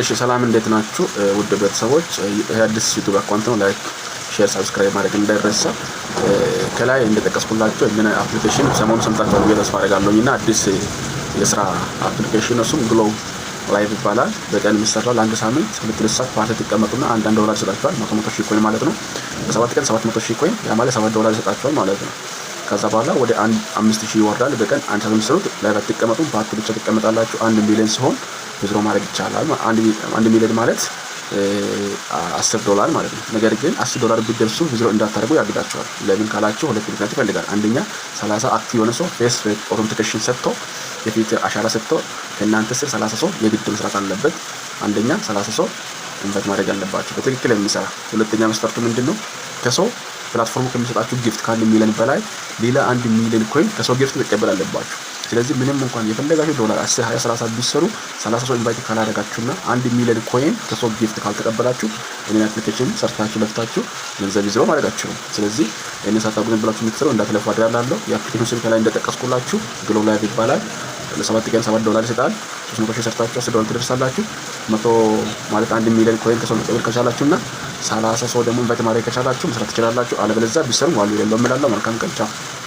እሺ ሰላም እንዴት ናችሁ? ውድ ቤተሰቦች ይሄ አዲስ ዩቲዩብ አካውንት ነው። ላይክ ሼር ሰብስክራይብ ማድረግ እንዳይረሳ። ከላይ እንደጠቀስኩላችሁ ምን አፕሊኬሽን ሰሞኑን ሰምታችኋል ብዬ ተስፋ አደርጋለሁና አዲስ የስራ አፕሊኬሽን እሱም ግሎ ላይቭ ይባላል። በቀን የሚሰራው ለአንድ ሳምንት 2 ሰዓት ፓርት ትቀመጡና አንድ ዶላር ይሰጣችኋል። 100 ሺህ ኮይን ማለት ነው። በ7 ቀን 700 ሺህ ኮይን ያ ማለት $7 ይሰጣችኋል ማለት ነው። ከዛ በኋላ ወደ 5000 ይወርዳል። በቀን አንድ ሳምንት ሰሩት ላይ አትቀመጡም፣ ፓርት ብቻ ትቀመጣላችሁ። 1 ሚሊዮን ሲሆን ዊዝድሮ ማድረግ ይቻላል። 1 ሚሊዮን ማለት $10 ማለት ነው። ነገር ግን $10 ቢደርሱ ዊዝድሮ እንዳታደርጉ ያግዳቸዋል። ለምን ካላችሁ ሁለት ምክንያት ይፈልጋል። አንደኛ 30 አክቲቭ የሆነ ሰው ፌስ ኦቶንቲኬሽን ሰጥቶ የፊት አሻራ ሰጥቶ ከእናንተ ስር 30 ሰው የግድ መስራት አለበት። አንደኛ 30 ሰው ኢንቫይት ማድረግ አለባችሁ በትክክል የሚሰራ። ሁለተኛ መስፈርቱ ምንድነው? ከሰው ፕላትፎርሙ ከሚሰጣችሁ ጊፍት ከ1 ሚሊዮን በላይ ሌላ 1 ሚሊዮን ኮይን ከሰው ጊፍት መቀበል አለባችሁ። ስለዚህ ምንም እንኳን የፈለጋችሁ $10፣ $20፣ $30 ቢሰሩ 30 ሰው ኢንቫይት ካላደረጋችሁና 1 ሚሊዮን ኮይን ከሰው ጊፍት ካልተቀበላችሁ እኔን አፕሊኬሽን ሰርታችሁ ለፍታችሁ ገንዘብ ዊዝድሮ ማድረጋችሁ ነው። ስለዚህ እኔን ሳታውቁ ብላችሁ የምትሰሩ እንዳትለፉ አድርጋለሁ። የአፕሊኬሽን ስም ከላይ እንደጠቀስኩላችሁ ግሎ ላይቭ ይባላል። ለ7 ቀን $7 ይሰጣል። 300 ሺህ ሰርታችሁ $10 ትደርሳላችሁ። 100 ማለት 1 ሚሊዮን ኮይን ከሰው መቀበል ከቻላችሁና 30 ሰው ደግሞ ኢንቫይት ማድረግ ከቻላችሁ መስራት ትችላላችሁ። አለበለዚያ ቢሰሩ ዋሉ የሌለው እላለሁ። መልካም ቀን። ቻው።